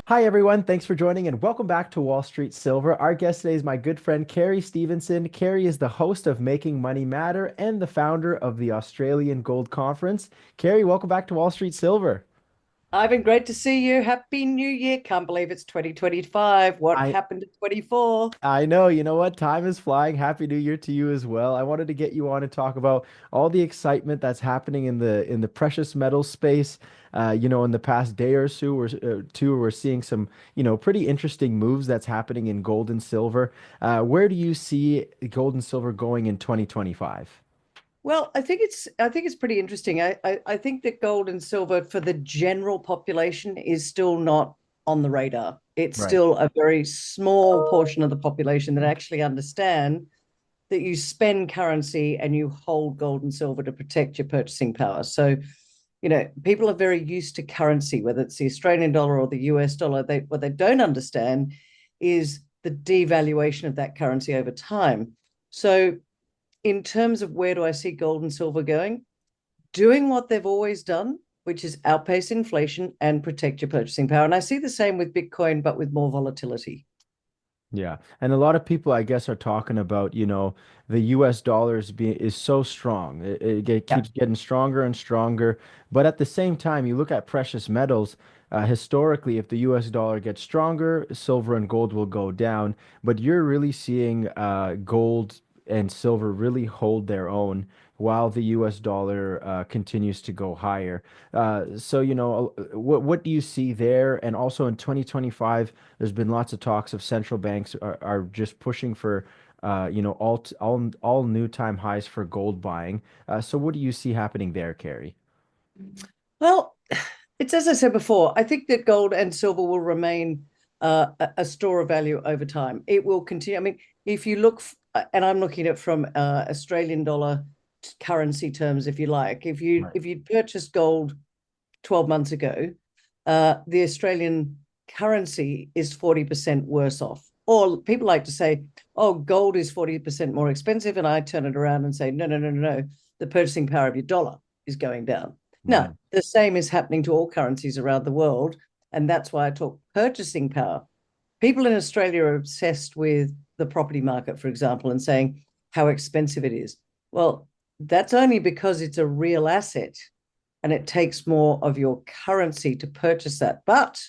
Hi, everyone. Thanks for joining and welcome back to Wall Street Silver. Our guest today is my good friend, Kerry Stevenson. Kerry is the host of Making Money Matter and the founder of the Australian Gold Conference. Kerry, welcome back to Wall Street Silver. Ivan, great to see you. Happy New Year. Can't believe it's 2025. What I happened to 24? I know, you know what? Time is flying. Happy New Year to you as well. I wanted to get you on to talk about all the excitement that's happening in the precious metals space. In the past day or so, we're seeing some, pretty interesting moves that's happening in gold and silver. Where do you see gold and silver going in 2025? Well, I think it's pretty interesting. I think that gold and silver for the general population is still not on the radar. It's Right. still a very small portion of the population that actually understand that you spend currency and you hold gold and silver to protect your purchasing power. So, people are very used to currency, whether it's the Australian dollar or the US dollar. What they don't understand is the devaluation of that currency over time. So, in terms of where do I see gold and silver going, doing what they've always done, which is outpace inflation and protect your purchasing power. And I see the same with Bitcoin, but with more volatility. Yeah. And a lot of people, I guess, are talking about, the US dollars is so strong. It Yeah. keeps getting stronger and stronger. But at the same time, you look at precious metals, historically, if the US dollar gets stronger, silver and gold will go down. But you're really seeing gold and silver really hold their own while the US dollar continues to go higher. What do you see there? And also in 2025, there's been lots of talks of central banks are just pushing for all new time highs for gold buying. So what do you see happening there, Carrie? Well, it's as I said before, I think that gold and silver will remain a store of value over time. It will continue. I mean, if you look, and I'm looking at it from Australian dollar currency terms, if you like, if you Right. if you purchased gold 12 months ago, the Australian currency is 40% worse off. Or people like to say, oh, gold is 40% more expensive. And I turn it around and say, no, no, no, no, no. The purchasing power of your dollar is going down. Right. Now, the same is happening to all currencies around the world. And that's why I talk purchasing power. People in Australia are obsessed with the property market, for example, and saying how expensive it is. Well, that's only because it's a real asset and it takes more of your currency to purchase that. But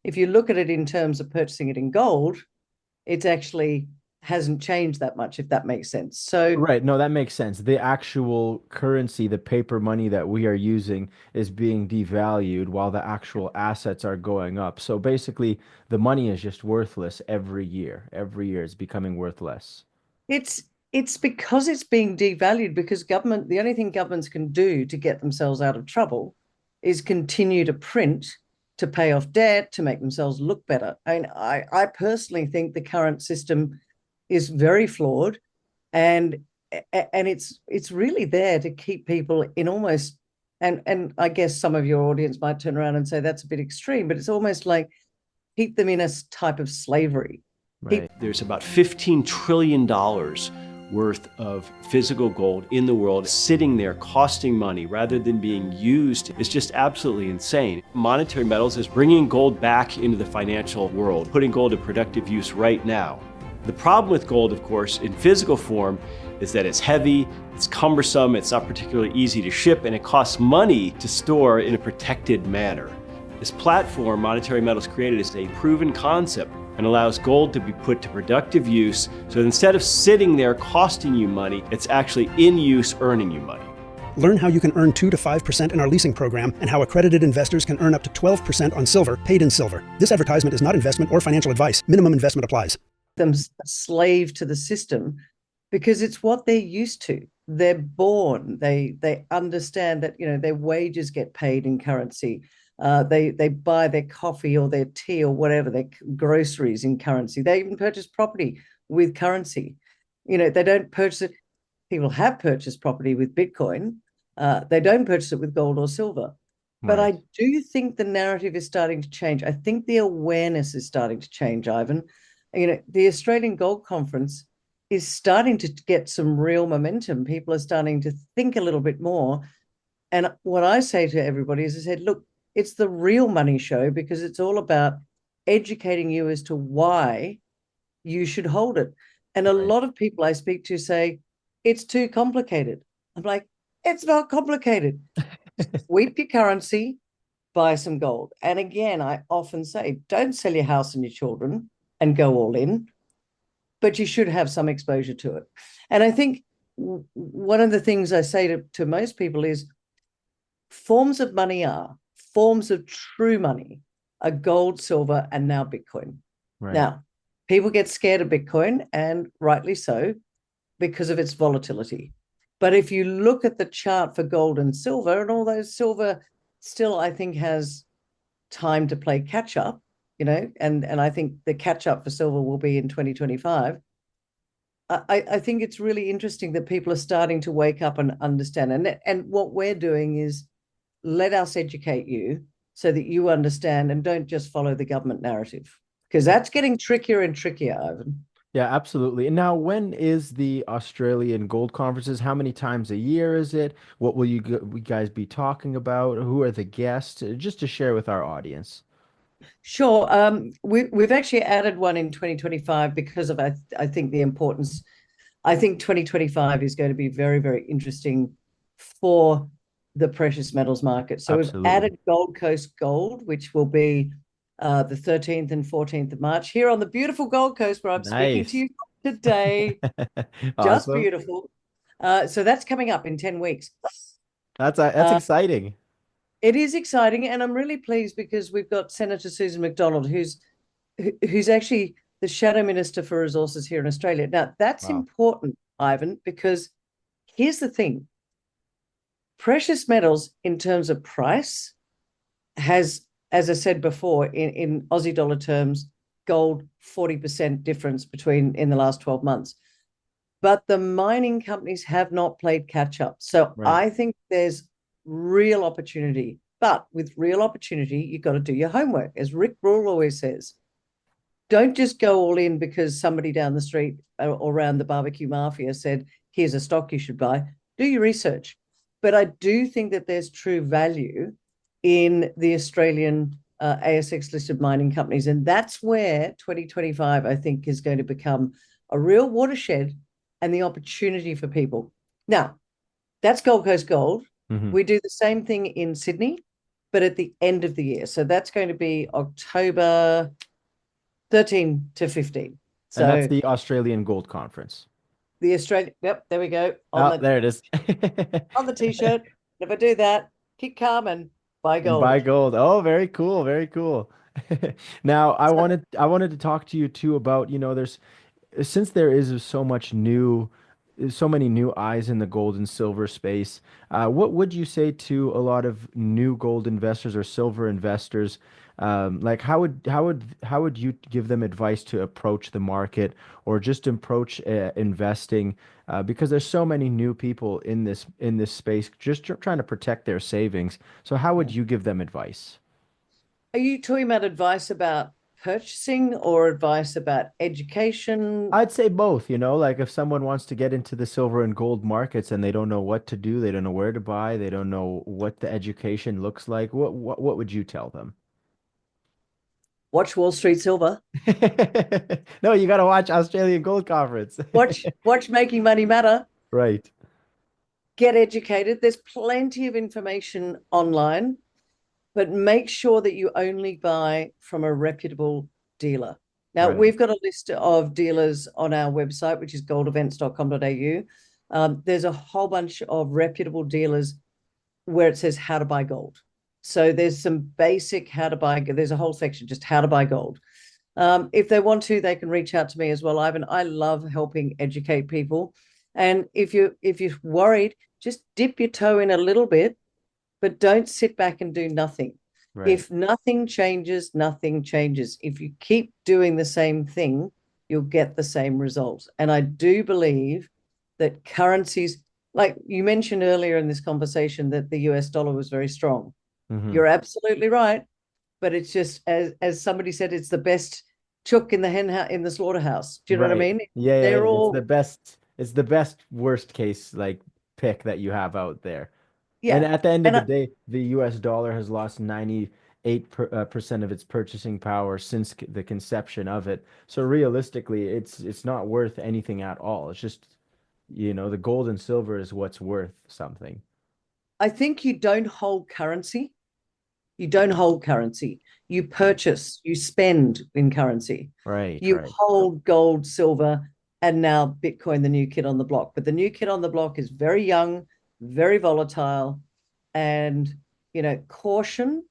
if you look at it in terms of purchasing it in gold, it actually hasn't changed that much, if that makes sense. So Right. No, that makes sense. The actual currency, the paper money that we are using is being devalued while the actual assets are going up. So basically, the money is just worthless every year. Every year it's becoming worthless. it's it's because it's being devalued because the only thing governments can do to get themselves out of trouble is continue to print to pay off debt to make themselves look better. I personally think the current system is very flawed, and it's really there to keep people in almost, and I guess some of your audience might turn around and say that's a bit extreme, but it's almost like keep them in a type of slavery. Keep Right. There's about $15 trillion worth of physical gold in the world sitting there costing money rather than being used. It's just absolutely insane. Monetary metals is bringing gold back into the financial world, putting gold to productive use right now. The problem with gold, of course, in physical form is that it's heavy, it's cumbersome, it's not particularly easy to ship, and it costs money to store in a protected manner. This platform Monetary Metals created is a proven concept and allows gold to be put to productive use. So instead of sitting there costing you money, it's actually in use earning you money. Learn how you can earn 2 to 5% in our leasing program and how accredited investors can earn up to 12% on silver paid in silver. This advertisement is not investment or financial advice. Minimum investment applies. them a slave to the system because it's what they're used to. They're born. They understand that their wages get paid in currency. They buy their coffee or their tea or whatever their groceries in currency. They even purchase property with currency. They don't purchase it. People have purchased property with Bitcoin. They don't purchase it with gold or silver. But Right. I do think the narrative is starting to change. I think the awareness is starting to change, Ivan. The Australian Gold Conference is starting to get some real momentum. People are starting to think a little bit more. And what I say to everybody is, I said, look, it's the real money show because it's all about educating you as to why you should hold it. And a Right. lot of people I speak to say, it's too complicated. I'm like, it's not complicated. Sweep your currency, buy some gold. And again, I often say, don't sell your house and your children and go all in, but you should have some exposure to it. And I think one of the things I say to most people is forms of money are forms of true money are gold, silver, and now Bitcoin. Right. Now, people get scared of Bitcoin, and rightly so, because of its volatility. But if you look at the chart for gold and silver, and although silver still, I think, has time to play catch up, and I think the catch up for silver will be in 2025. I think it's really interesting that people are starting to wake up and understand. And what we're doing is let us educate you so that you understand and don't just follow the government narrative, because that's getting trickier and trickier, Ivan. Yeah, absolutely. And now, when is the Australian Gold Conferences? How many times a year is it? What will you guys be talking about? Who are the guests? Just to share with our audience. Sure. We've actually added one in 2025 because of, I think, the importance. I think 2025 is going to be very, very interesting for the precious metals market. So we've Absolutely. added Gold Coast Gold, which will be the 13th and 14th of March here on the beautiful Gold Coast where I'm speaking to Nice. you today. Just Awesome. beautiful. So that's coming up in 10 weeks. That's Uh, exciting. it is exciting, and I'm really pleased because we've got Senator Susan McDonald, who's actually the Shadow Minister for Resources here in Australia. Now, that's Wow. important, Ivan, because here's the thing. Precious metals, in terms of price, has, as I said before, in Aussie dollar terms, gold 40% difference between in the last 12 months. But the mining companies have not played catch up. So Right. I think there's real opportunity. But with real opportunity, you've got to do your homework. As Rick Rule always says, don't just go all in because somebody down the street or around the barbecue mafia said, here's a stock you should buy. Do your research. But I do think that there's true value in the Australian ASX listed mining companies. And that's where 2025, I think, is going to become a real watershed and the opportunity for people. Now, that's Gold Coast Gold. Hmm. We do the same thing in Sydney, but at the end of the year. So that's going to be October 13 to 15. And that's So the Australian Gold Conference. the Australian, yep, there we go on Oh, the there it is. t-shirt. If I do that, keep calm and buy And buy gold. gold. Oh, very cool, very cool. Now, So I wanted to talk to you too about, there's since there is so many new eyes in the gold and silver space, what would you say to a lot of new gold investors or silver investors? Like how would you give them advice to approach the market or just approach investing? Because there's so many new people in this space just trying to protect their savings. So how would yeah. you give them advice? Are you talking about advice about purchasing or advice about education? I'd say both, like if someone wants to get into the silver and gold markets and they don't know what to do, they don't know where to buy, they don't know what the education looks like, what would you tell them? Watch Wall Street Silver. No, you got to watch Australian Gold Conference. Watch Making Money Matter. Right. Get educated. There's plenty of information online, but make sure that you only buy from a reputable dealer. Now, Right. we've got a list of dealers on our website, which is goldevents.com.au. There's a whole bunch of reputable dealers where it says how to buy gold. So there's some basic how to buy, there's a whole section just how to buy gold. If they want to, they can reach out to me as well, Ivan. I love helping educate people. And if you're worried, just dip your toe in a little bit, but don't sit back and do nothing. Right. If nothing changes, nothing changes. If you keep doing the same thing, you'll get the same results. And I do believe that currencies, like you mentioned earlier in this conversation, that the US dollar was very strong. Hmm. You're absolutely right. But it's just as somebody said, it's the best chook in the in the slaughterhouse. Do you know what I Right. mean? Yeah, yeah, They're yeah. all, It's the best worst case like pick that you have out there. And yeah. at the end of And the day, the US dollar has lost percent of its purchasing power since the conception of it. So realistically, it's not worth anything at all. It's just, the gold and silver is what's worth something. I think you don't hold currency. You don't hold currency. You purchase, you spend in currency. Right, You right. hold gold, silver, and now Bitcoin, the new kid on the block. But the new kid on the block is very young, very volatile, and, caution.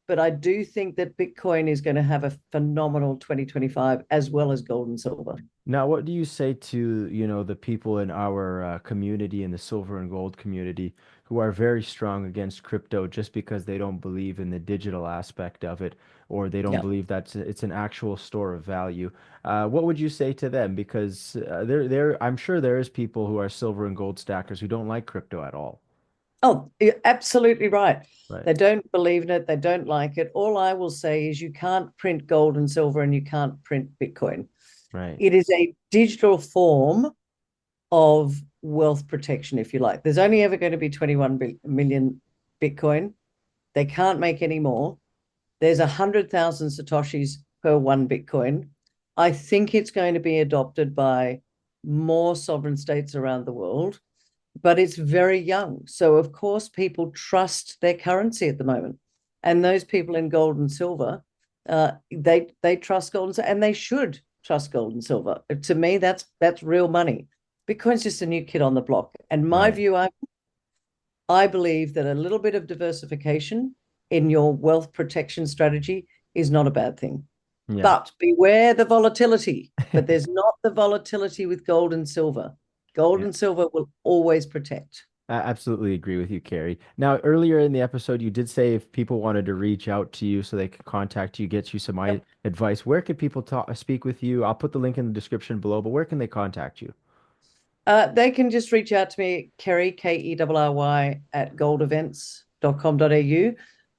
But I do think that Bitcoin is going to have a phenomenal 2025 as well as gold and silver. Now, what do you say to, the people in our community, in the silver and gold community, who are very strong against crypto just because they don't believe in the digital aspect of it, or they don't Yeah. believe that it's an actual store of value? What would you say to them? Because I'm sure there is people who are silver and gold stackers who don't like crypto at all. Oh, you're absolutely right. Right, They don't believe in it. They don't like it. All I will say is you can't print gold and silver and you can't print Bitcoin. right. It is a digital form of wealth protection, if you like. There's only ever going to be 21 million Bitcoin. They can't make any more. There's 100,000 Satoshis per one Bitcoin. I think it's going to be adopted by more sovereign states around the world, but it's very young. So, of course, people trust their currency at the moment. And those people in gold and silver, they trust gold and silver, and they should trust gold and silver. To me, that's real money. Bitcoin's just a new kid on the block. And my Right. view, I believe that a little bit of diversification in your wealth protection strategy is not a bad thing. Yeah. But beware the volatility. But there's not the volatility with gold and silver. Gold Yeah. and silver will always protect. I absolutely agree with you, Carrie. Now, earlier in the episode, you did say if people wanted to reach out to you so they could contact you, get you some Yep. advice, where could people speak with you? I'll put the link in the description below, but where can they contact you? They can just reach out to me, Kerry, Kerry, at goldevents.com.au.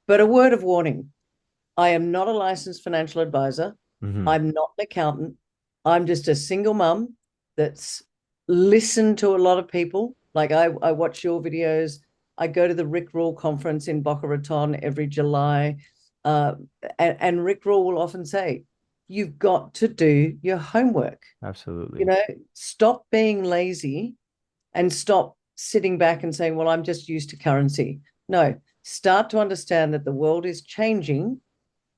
But a word of warning, I am not a licensed financial advisor. Hmm. I'm not an accountant. I'm just a single mum that's listened to a lot of people. Like I watch your videos. I go to the Rick Rule conference in Boca Raton every July. Uh, and Rick Rule will often say, you've got to do your homework. You Absolutely. know, stop being lazy and stop sitting back and saying, well, I'm just used to currency. No, start to understand that the world is changing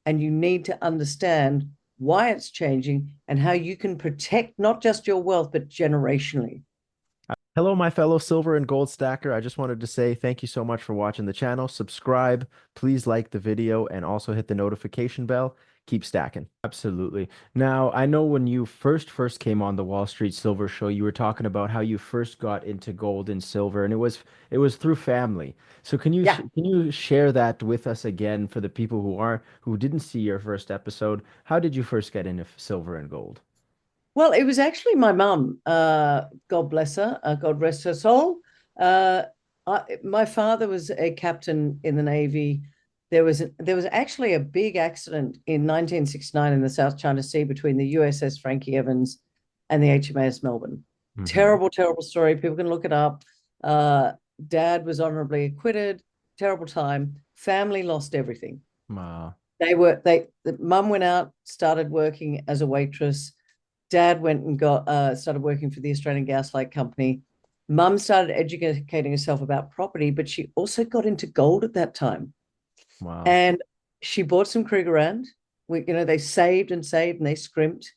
and you need to understand why it's changing and how you can protect not just your wealth, but generationally. Hello, my fellow silver and gold stacker. I just wanted to say thank you so much for watching the channel. Subscribe, please like the video, and also hit the notification bell. Keep stacking. Absolutely. Now, I know when you first came on the Wall Street Silver Show, you were talking about how you first got into gold and silver, and it was through family. So Yeah. can you share that with us again for the people who didn't see your first episode? How did you first get into silver and gold? Well, it was actually my mum. God bless her. God rest her soul. Uh, my father was a captain in the Navy. There was actually a big accident in 1969 in the South China Sea between the USS Frankie Evans and the HMAS Melbourne. Hmm. Terrible, terrible story. People can look it up. Uh, Dad was honorably acquitted. Terrible time. Family lost everything. Wow. The mum went out, started working as a waitress. Dad went and started working for the Australian Gas Light Company. Mum started educating herself about property, but she also got into gold at that time. Wow. And she bought some Krugerrand. They saved and saved and they scrimped.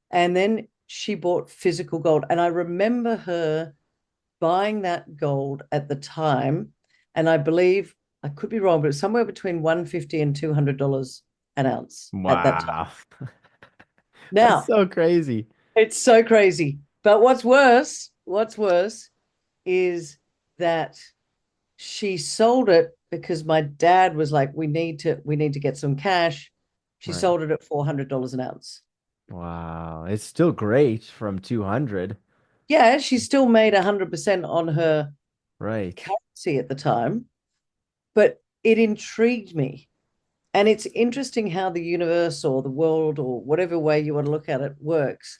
And then she bought physical gold. And I remember her buying that gold at the time. And I believe, I could be wrong, but it's somewhere between $150 and $200 an ounce at that time. Wow. That's Now, so crazy. it's so crazy. But what's worse is that she sold it because my dad was like, we need to get some cash. She Right. sold it at $400 an ounce. Wow. It's still great from 200. Yeah, she still made 100% on her Right. currency at the time, but it intrigued me. And it's interesting how the universe or the world or whatever way you want to look at it works.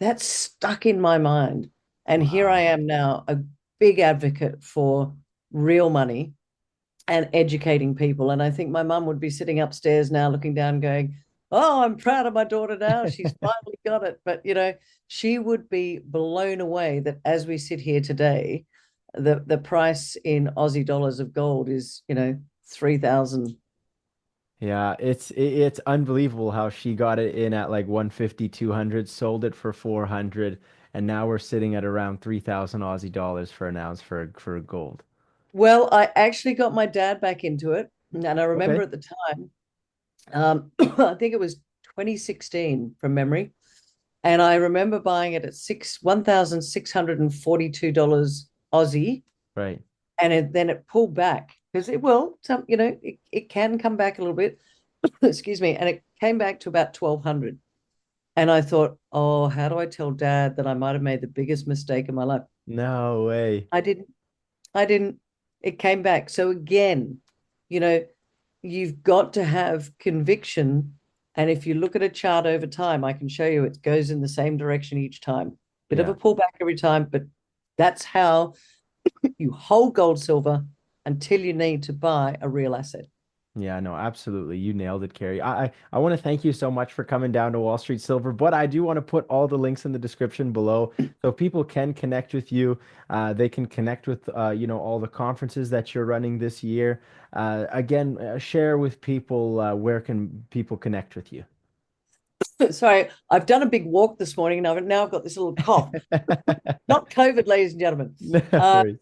That's stuck in my mind. And here I Wow. am now, a big advocate for real money. and educating people. And I think my mum would be sitting upstairs now looking down going, oh, I'm proud of my daughter now. She's finally got it. But, she would be blown away that as we sit here today, the price in Aussie dollars of gold is, 3,000. Yeah, it's unbelievable how she got it in at like 150, 200, sold it for 400, and now we're sitting at around 3,000 Aussie dollars for an ounce for gold. Well, I actually got my dad back into it. And I remember Okay. at the time, I think it was 2016 from memory. And I remember buying it at $1,642 Aussie. Right. And then it pulled back because it can come back a little bit. Excuse me. And it came back to about 1,200. And I thought, oh, how do I tell dad that I might have made the biggest mistake of my life? No way. I didn't. I didn't. It came back. So again, you know, you've got to have conviction. And if you look at a chart over time, I can show you it goes in the same direction each time. Bit of Yeah. a pullback every time, but that's how you hold gold, silver until you need to buy a real asset. Yeah, no, absolutely. You nailed it, Kerry. I want to thank you so much for coming down to Wall Street Silver, but I do want to put all the links in the description below so people can connect with you. They can connect with all the conferences that you're running this year. Again, share with people where can people connect with you. Sorry, I've done a big walk this morning and now I've got this little cough. Not COVID, ladies and gentlemen. No Uh, worries.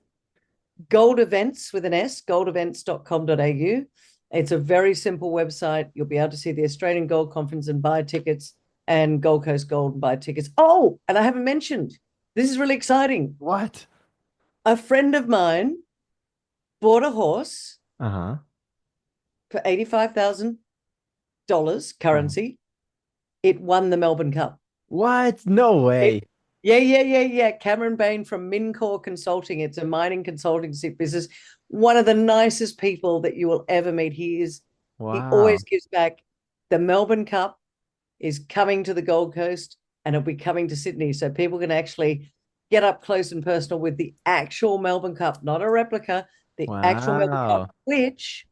Gold Events with an S, goldevents.com.au. It's a very simple website. You'll be able to see the Australian Gold Conference and buy tickets, and Gold Coast Gold and buy tickets. Oh, and I haven't mentioned, this is really exciting. What? A friend of mine bought a horse Uh-huh. for $85,000 Uh-huh. currency. It won the Melbourne Cup. What? No way. Yeah. Cameron Bain from Mincor Consulting. It's a mining consultancy business. One of the nicest people that you will ever meet. He Wow. always gives back. The Melbourne Cup is coming to the Gold Coast and it'll be coming to Sydney. So people can actually get up close and personal with the actual Melbourne Cup, not a replica, the actual Melbourne Cup, Wow. which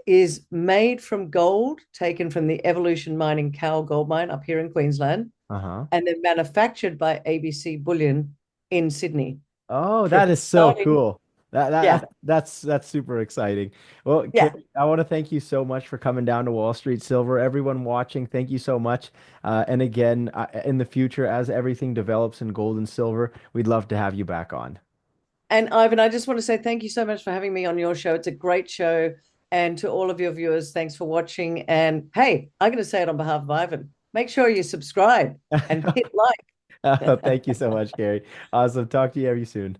is made from gold taken from the Evolution Mining Cowal Gold Mine up here in Queensland Uh-huh. and then manufactured by ABC Bullion in Sydney. Oh, that Pretty is so exciting. cool. Yeah, That's super exciting. Well, yeah. Kerry, I want to thank you so much for coming down to Wall Street Silver. Everyone watching, thank you so much. And again, in the future, as everything develops in gold and silver, we'd love to have you back on. And Ivan, I just want to say thank you so much for having me on your show. It's a great show. And to all of your viewers, thanks for watching. And hey, I'm going to say it on behalf of Ivan. Make sure you subscribe and hit like. Thank you so much, Kerry. Awesome. Talk to you very soon.